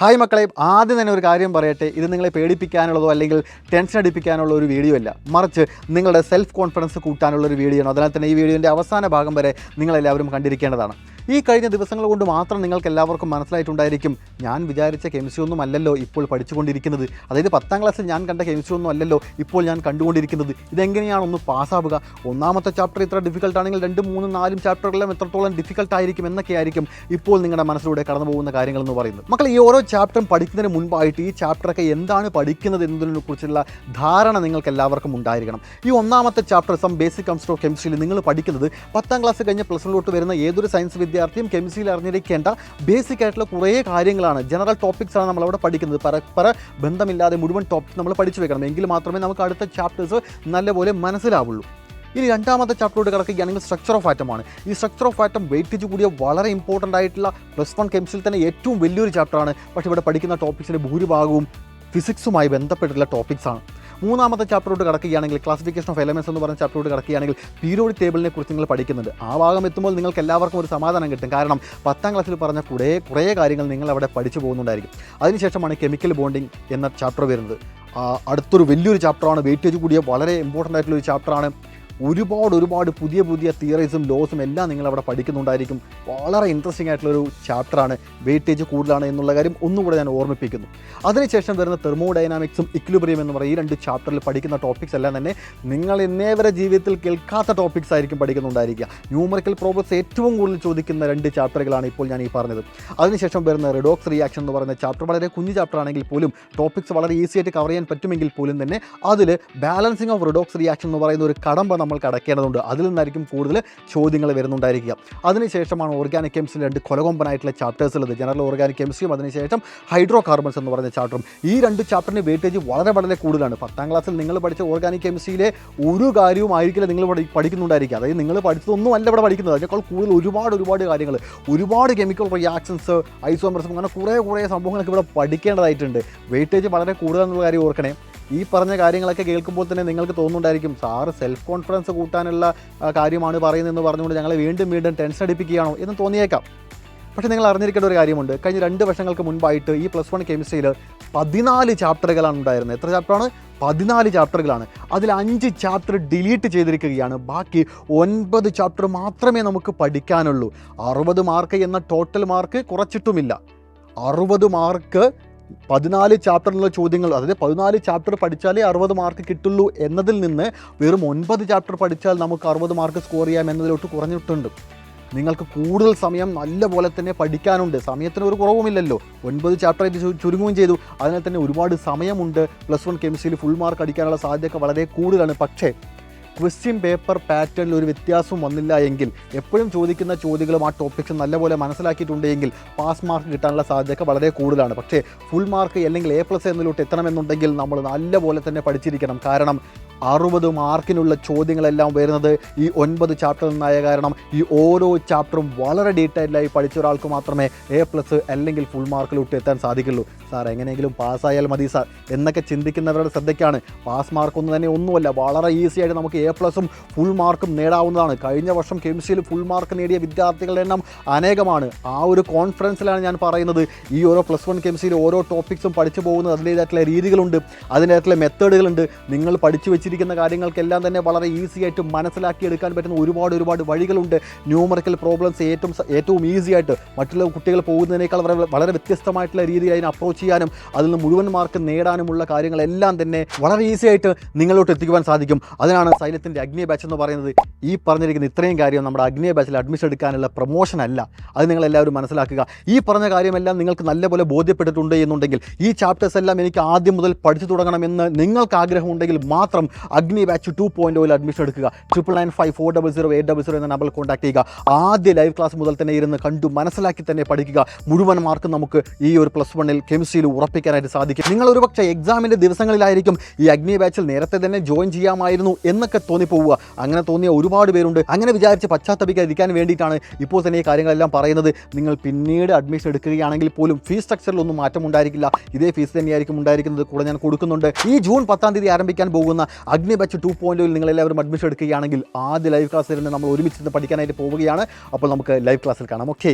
Hi മക്കളെ, ആദ്യം തന്നെ ഒരു കാര്യം പറയട്ടെ. ഇത് നിങ്ങളെ പേടിപ്പിക്കാനുള്ളതോ അല്ലെങ്കിൽ ടെൻഷൻ അടിപ്പിക്കാനുള്ള ഒരു വീഡിയോ അല്ല, മറിച്ച് നിങ്ങളുടെ സെൽഫ് കോൺഫിഡൻസ് കൂട്ടാനുള്ള ഒരു വീഡിയോ ആണ്. അതിനാൽ തന്നെ ഈ വീഡിയോൻ്റെ അവസാന ഭാഗം വരെ നിങ്ങളെല്ലാവരും കണ്ടിരിക്കേണ്ടതാണ്. ഈ കഴിഞ്ഞ ദിവസങ്ങൾ കൊണ്ട് മാത്രം നിങ്ങൾക്ക് എല്ലാവർക്കും മനസ്സിലായിട്ടുണ്ടായിരിക്കും, ഞാൻ വിചാരിച്ച കെമിസ്ട്രി ഒന്നും അല്ലല്ലോ ഇപ്പോൾ പഠിച്ചുകൊണ്ടിരിക്കുന്നത്. അതായത് 10ാം ക്ലാസ്സിൽ ഞാൻ കണ്ട കെമിസ്ട്രി ഒന്നും അല്ലല്ലോ ഇപ്പോൾ ഞാൻ കണ്ടുകൊണ്ടിരിക്കുന്നത്. ഇതെങ്ങനെയാണ് ഒന്ന് പാസ്സാവുക? ഒന്നാമത്തെ ചാപ്റ്റർ ഇത്ര ഡിഫിക്കൽട്ട് ആണെങ്കിൽ 2, 3, 4 ചാപ്റ്ററെല്ലാം എത്രത്തോളം ഡിഫിക്കൽട്ട് ആയിരിക്കും എന്നൊക്കെയായിരിക്കും ഇപ്പോൾ നിങ്ങളുടെ മനസ്സിലൂടെ കടന്നു പോകുന്ന കാര്യങ്ങൾ എന്ന് പറയുന്നത്. മക്കൾ, ഈ ഓരോ ചാപ്റ്ററും പഠിക്കുന്നതിന് മുൻപായിട്ട് ഈ ചാപ്റ്ററൊക്കെ എന്താണ് പഠിക്കുന്നത് എന്നതിനെക്കുറിച്ചുള്ള ധാരണ നിങ്ങൾക്ക് എല്ലാവർക്കും ഉണ്ടായിരിക്കണം. ഈ ഒന്നാമത്തെ chapter some basic concept of കെമിസ്ട്രിയിൽ നിങ്ങൾ പഠിക്കുന്നത് 10ാം ക്ലാസ് കഴിഞ്ഞ് +1 വരുന്ന ഏതൊരു സയൻസ് വിദ്യാർത്ഥിയും കെമിസ്ട്രിയിൽ അറിഞ്ഞിരിക്കേണ്ട ബേസിക് ആയിട്ടുള്ള കുറേ കാര്യങ്ങളാണ്, ജനറൽ ടോപ്പിക്സ് ആണ് നമ്മളവിടെ പഠിക്കുന്നത്. പരസ്പര ബന്ധമില്ലാതെ മുഴുവൻ ടോപ്പിക്സ് നമ്മൾ പഠിച്ചു വെക്കണം, എങ്കിൽ മാത്രമേ നമുക്ക് അടുത്ത ചാപ്റ്റേഴ്സ് നല്ലപോലെ മനസ്സിലാവുള്ളൂ. ഇനി രണ്ടാമത്തെ ചാപ്റ്ററോട് കിടക്കുകയാണെങ്കിൽ സ്ട്രക്ചർ ഓഫ് ആറ്റം ആണ്. ഈ സ്ട്രക്ചർ ഓഫ് ആറ്റം വെയിറ്റേജ് കൂടിയ വളരെ ഇമ്പോർട്ടൻ്റ് ആയിട്ടുള്ള +1 കെമിസ്ട്രിയിൽ തന്നെ ഏറ്റവും വലിയൊരു ചാപ്റ്ററാണ്. പക്ഷേ ഇവിടെ പഠിക്കുന്ന ടോപ്പിക്സിൻ്റെ ഭൂരിഭാഗവും ഫിസിക്സുമായി ബന്ധപ്പെട്ടുള്ള ടോപ്പിക്സ് ആണ്. മൂന്നാമത്തെ ചാപ്റ്ററോട് കിടക്കുകയാണെങ്കിൽ ക്ലാസിഫിക്കേഷൻ ഓഫ് എലമെൻറ്റ്സ് എന്ന് പറഞ്ഞ ചാപ്റ്ററോട് കിടക്കുകയാണെങ്കിൽ പീരിയോഡിക് ടേബിളിനെ കുറിച്ച് നിങ്ങൾ പഠിക്കുന്നുണ്ട്. ആ ഭാഗം എത്തുമ്പോൾ നിങ്ങൾക്ക് എല്ലാവർക്കും ഒരു സമാധാനം കിട്ടും. കാരണം 10ാം ക്ലാസ്സിൽ പറഞ്ഞ കുറേ കാര്യങ്ങൾ നിങ്ങൾ അവിടെ പഠിച്ചു പോകുന്നുണ്ടായിരിക്കും. അതിനുശേഷമാണ് കെമിക്കൽ ബോണ്ടിങ് എന്ന ചാപ്റ്റർ വരുന്നത്. അടുത്തൊരു വലിയൊരു ചാപ്റ്ററാണ്, വെയിറ്റേജ് കൂടിയ വളരെ ഇമ്പോർട്ടൻ്റ് ആയിട്ടുള്ളൊരു ചാപ്റ്ററാണ്. ഒരുപാട് പുതിയ തിയറീസും ലോസും എല്ലാം നിങ്ങളവിടെ പഠിക്കുന്നുണ്ടായിരിക്കും. വളരെ ഇൻട്രസ്റ്റിംഗ് ആയിട്ടുള്ളൊരു ചാപ്റ്ററാണ്, വെയിറ്റേജ് കൂടുതലാണ് എന്നുള്ള കാര്യം ഒന്നുകൂടെ ഞാൻ ഓർമ്മിപ്പിക്കുന്നു. അതിനുശേഷം വരുന്ന തെർമോഡൈനാമിക്സും ഇക്വിലിബ്രിയം എന്ന് പറയുന്ന ഈ 2 ചാപ്റ്ററിൽ പഠിക്കുന്ന ടോപ്പിക്സ് എല്ലാം തന്നെ നിങ്ങൾ ഇന്നേ വരെ ജീവിതത്തിൽ കേൾക്കാത്ത ടോപ്പിക്സ് ആയിരിക്കും പഠിക്കുന്നുണ്ടായിരിക്കുക. ന്യൂമറിക്കൽ പ്രോബ്ലംസ് ഏറ്റവും കൂടുതൽ ചോദിക്കുന്ന 2 ചാപ്റ്ററുകളാണ് ഇപ്പോൾ ഞാൻ ഈ പറഞ്ഞത്. അതിനുശേഷം വരുന്ന റിഡോക്സ് റിയാക്ഷൻ എന്ന് പറയുന്ന ചാപ്റ്റർ വളരെ കുഞ്ഞു ചാപ്റ്റർ ആണെങ്കിൽ പോലും ടോപ്പിക്സ് വളരെ ഈസി ആയിട്ട് കവർ ചെയ്യാൻ പറ്റുമെങ്കിൽ പോലും തന്നെ അതിൽ ബാലൻസിങ് ഓഫ് റിഡോക്സ് റിയാക്ഷൻ എന്ന് പറയുന്ന ഒരു കടമ്പ നമ്മൾ കടക്കേണ്ടതുണ്ട്. അതിൽ നിന്നായിരിക്കും കൂടുതൽ ചോദ്യങ്ങൾ വരുന്നുണ്ടായിരിക്കുക. അതിനുശേഷമാണ് ഓർഗാനിക് കെമിസ്ട്രിയിൽ 2 കൊലകൊമ്പനായിട്ടുള്ള ചാപ്റ്റേഴ്സ് ഉള്ളത്, ജനറൽ ഓർഗാനിക് കെമിസ്ട്രിയും അതിനുശേഷം ഹൈഡ്രോ കാർബൺസ് എന്ന് പറയുന്ന ചാപ്റ്ററും. ഈ 2 ചാപ്റ്ററിന് വെയിറ്റേജ് വളരെ കൂടുതലാണ്. 10ാം ക്ലാസ്സിൽ നിങ്ങൾ പഠിച്ച ഓർഗാനിക് കെമിസ്ട്രിയിലെ ഒരു കാര്യവും ആയിരിക്കില്ല നിങ്ങൾ പഠിക്കുന്നുണ്ടായിരിക്കുക. അതായത് നിങ്ങൾ പഠിച്ചതൊന്നും അല്ല ഇവിടെ പഠിക്കുന്നത്, അതിനേക്കാൾ കൂടുതൽ ഒരുപാട് കാര്യങ്ങൾ, ഒരുപാട് കെമിക്കൽ റിയാക്ഷൻസ്, ഐസോമർസും, അങ്ങനെ കുറേ സംഭവങ്ങളൊക്കെ ഇവിടെ പഠിക്കേണ്ടതായിട്ടുണ്ട്. വെയിറ്റേജ് വളരെ കൂടുതലെന്നുള്ള കാര്യം ഓർക്കണേ. ഈ പറഞ്ഞ കാര്യങ്ങളൊക്കെ കേൾക്കുമ്പോൾ തന്നെ നിങ്ങൾക്ക് തോന്നുന്നുണ്ടായിരിക്കും, സാറ് സെൽഫ് കോൺഫിഡൻസ് കൂട്ടാനുള്ള കാര്യമാണ് പറയുന്നതെന്ന് പറഞ്ഞുകൊണ്ട് ഞങ്ങളെ വീണ്ടും ടെൻഷൻ അടിപ്പിക്കുകയാണോ എന്ന് തോന്നിയേക്കാം. പക്ഷേ നിങ്ങൾ അറിഞ്ഞിരിക്കേണ്ട ഒരു കാര്യമുണ്ട്, കഴിഞ്ഞ 2 വർഷങ്ങൾക്ക് മുൻപായിട്ട് ഈ +1 കെമിസ്ട്രിയിൽ 14 ചാപ്റ്ററുകളാണ് ഉണ്ടായിരുന്നത്. എത്ര ചാപ്റ്ററാണ്? 14 ചാപ്റ്ററുകളാണ്. അതിൽ 5 ചാപ്റ്റർ ഡിലീറ്റ് ചെയ്തിരിക്കുകയാണ്. ബാക്കി 9 ചാപ്റ്റർ മാത്രമേ നമുക്ക് പഠിക്കാനുള്ളൂ. 60 മാർക്ക് എന്ന ടോട്ടൽ മാർക്ക് കുറച്ചിട്ടുമില്ല. 60 മാർക്ക് 14 ചാപ്റ്ററിലുള്ള ചോദ്യങ്ങൾ, അതായത് 14 ചാപ്റ്റർ പഠിച്ചാലേ 60 മാർക്ക് കിട്ടുള്ളൂ എന്നതിൽ നിന്ന് വെറും 9 ചാപ്റ്റർ പഠിച്ചാൽ നമുക്ക് 60 മാർക്ക് സ്കോർ ചെയ്യാം എന്നതിലോട്ട് കുറഞ്ഞിട്ടുണ്ട്. നിങ്ങൾക്ക് കൂടുതൽ സമയം നല്ലപോലെ തന്നെ പഠിക്കാനുണ്ട്. സമയത്തിന് ഒരു കുറവുമില്ലല്ലോ. 9 ചാപ്റ്ററായിട്ട് ചുരുങ്ങുകയും ചെയ്തു. അതിനാൽ തന്നെ ഒരുപാട് സമയമുണ്ട്. +1 കെമിസ്ട്രിയിൽ ഫുൾ മാർക്ക് അടിക്കാനുള്ള സാധ്യത വളരെ കൂടുതലാണ്. പക്ഷേ ക്വസ്റ്റ്യൻ പേപ്പർ പാറ്റേണിൽ ഒരു വ്യത്യാസം വന്നില്ല എങ്കിൽ, എപ്പോഴും ചോദിക്കുന്ന ചോദ്യങ്ങളും ആ ടോപ്പിക്സ് നല്ലപോലെ മനസ്സിലാക്കിയിട്ടുണ്ടെങ്കിൽ പാസ് മാർക്ക് കിട്ടാനുള്ള സാധ്യത വളരെ കൂടുതലാണ്. പക്ഷേ ഫുൾ മാർക്ക് അല്ലെങ്കിൽ A+ എന്നതിലോട്ട് എത്തണമെന്നുണ്ടെങ്കിൽ നമ്മൾ നല്ലപോലെ തന്നെ പഠിച്ചിരിക്കണം. കാരണം 60 മാർക്കിനുള്ള ചോദ്യങ്ങളെല്ലാം വരുന്നത് ഈ 9 ചാപ്റ്ററിൽ നിന്നായ കാരണം ഈ ഓരോ ചാപ്റ്ററും വളരെ ഡീറ്റെയിലായി പഠിച്ച ഒരാൾക്ക് മാത്രമേ A+ അല്ലെങ്കിൽ ഫുൾ മാർക്കിലോട്ട് എത്താൻ സാധിക്കുള്ളൂ. സാർ എങ്ങനെയെങ്കിലും പാസ്സായാൽ മതി സാർ എന്നൊക്കെ ചിന്തിക്കുന്നവരുടെ ശ്രദ്ധയ്ക്കാണ്. പാസ് മാർക്കൊന്നും തന്നെ ഒന്നുമല്ല, വളരെ ഈസി ആയിട്ട് നമുക്ക് A+ഉം ഫുൾ മാർക്കും നേടാവുന്നതാണ്. കഴിഞ്ഞ വർഷം കെമിസ്ട്രിയിൽ ഫുൾ മാർക്ക് നേടിയ വിദ്യാർത്ഥികളുടെ എണ്ണം അനേകമാണ്. ആ ഒരു കോൺഫിഡൻസിലാണ് ഞാൻ പറയുന്നത്. ഈ ഓരോ +1 കെമിസ്ട്രിയിൽ ഓരോ ടോപ്പിക്സും പഠിച്ചു പോകുന്നത് അതിൻ്റേതായിട്ടുള്ള രീതികളുണ്ട്, അതിൻ്റേതായിട്ടുള്ള മെത്തേഡുകളുണ്ട്. നിങ്ങൾ പഠിച്ചു വെച്ചിരിക്കുന്ന കാര്യങ്ങൾക്കെല്ലാം തന്നെ വളരെ ഈസി ആയിട്ട് മനസ്സിലാക്കിയെടുക്കാൻ പറ്റുന്ന ഒരുപാട് വഴികളുണ്ട്. ന്യൂമറിക്കൽ പ്രോബ്ലംസ് ഏറ്റവും ഈസി ആയിട്ട് മറ്റുള്ള കുട്ടികൾ പോകുന്നതിനേക്കാൾ വളരെ വ്യത്യസ്തമായിട്ടുള്ള രീതിയിൽ അതിനെ അപ്രോച്ച് ചെയ്യാനും അതിൽ നിന്ന് മുഴുവൻ മാർക്ക് നേടാനുമുള്ള കാര്യങ്ങളെല്ലാം തന്നെ വളരെ ഈസി ആയിട്ട് നിങ്ങളോട്ട് എത്തിക്കുവാൻ സാധിക്കും. അതിനാണ് സൈലത്തിൻ്റെ അഗ്നി ബാച്ച് എന്ന് പറയുന്നത്. ഈ പറഞ്ഞിരിക്കുന്ന ഇത്രയും കാര്യം നമ്മുടെ അഗ്നി ബാച്ചിൽ അഡ്മിഷൻ എടുക്കാനുള്ള പ്രൊമോഷൻ അല്ല, അത് നിങ്ങളെല്ലാവരും മനസ്സിലാക്കുക. ഈ പറഞ്ഞ കാര്യമെല്ലാം നിങ്ങൾക്ക് നല്ലപോലെ ബോധ്യപ്പെട്ടിട്ടുണ്ട് എന്നുണ്ടെങ്കിൽ, ഈ ചാപ്റ്റേഴ്സ് എല്ലാം എനിക്ക് ആദ്യം മുതൽ പഠിച്ചു തുടങ്ങണമെന്ന് നിങ്ങൾക്ക് ആഗ്രഹമുണ്ടെങ്കിൽ മാത്രം അഗ്നി ബാച്ച് 2.0 അഡ്മിഷൻ എടുക്കുക. 995400800800 എന്ന നമ്പറിൽ കോൺടാക്ട് ചെയ്യുക. ആദ്യ ലൈവ് ക്ലാസ് മുതൽ തന്നെ ഇരുന്ന് കണ്ടു മനസ്സിലാക്കി തന്നെ പഠിക്കുക. മുഴുവൻ മാർക്ക് നമുക്ക് ഈ ഒരു +1 കെമിസ്ട്രിയിൽ ഉറപ്പിക്കാനായിട്ട് സാധിക്കും. നിങ്ങൾ ഒരുപക്ഷെ എക്സാമിൻ്റെ ദിവസങ്ങളിലായിരിക്കും ഈ അഗ്നി ബാച്ചിൽ നേരത്തെ തന്നെ ജോയിൻ ചെയ്യാമായിരുന്നു എന്നൊക്കെ തോന്നിപ്പോവുക. അങ്ങനെ തോന്നിയ ഒരുപാട് പേരുണ്ട്. അങ്ങനെ വിചാരിച്ച് പശ്ചാത്തപിക്കാതിരിക്കാൻ വേണ്ടിയിട്ടാണ് ഇപ്പോൾ തന്നെ ഈ കാര്യങ്ങളെല്ലാം പറയുന്നത്. നിങ്ങൾ പിന്നീട് അഡ്മിഷൻ എടുക്കുകയാണെങ്കിൽ പോലും ഫീസ് സ്ട്രക്ചറിലൊന്നും മാറ്റം ഉണ്ടായിരിക്കില്ല. ഇതേ ഫീസ് തന്നെയായിരിക്കും ഉണ്ടായിരിക്കുന്നത്. കൂടെ ഞാൻ കൊടുക്കുന്നുണ്ട്. ഈ ജൂൺ 10-ാം തീയതി ആരംഭിക്കാൻ പോകുന്ന അഗ്നി ബാച്ച് 2.0 നിങ്ങളെല്ലാവരും അഡ്മിഷൻ എടുക്കുകയാണെങ്കിൽ ആദ്യ ലൈവ് ക്ലാസ്സിൽ നിന്ന് നമ്മൾ ഒരുമിച്ച് പഠിക്കാനായിട്ട് പോവുകയാണ്. അപ്പോൾ നമുക്ക് ലൈവ് ക്ലാസ്സിൽ കാണാം. ഓക്കെ.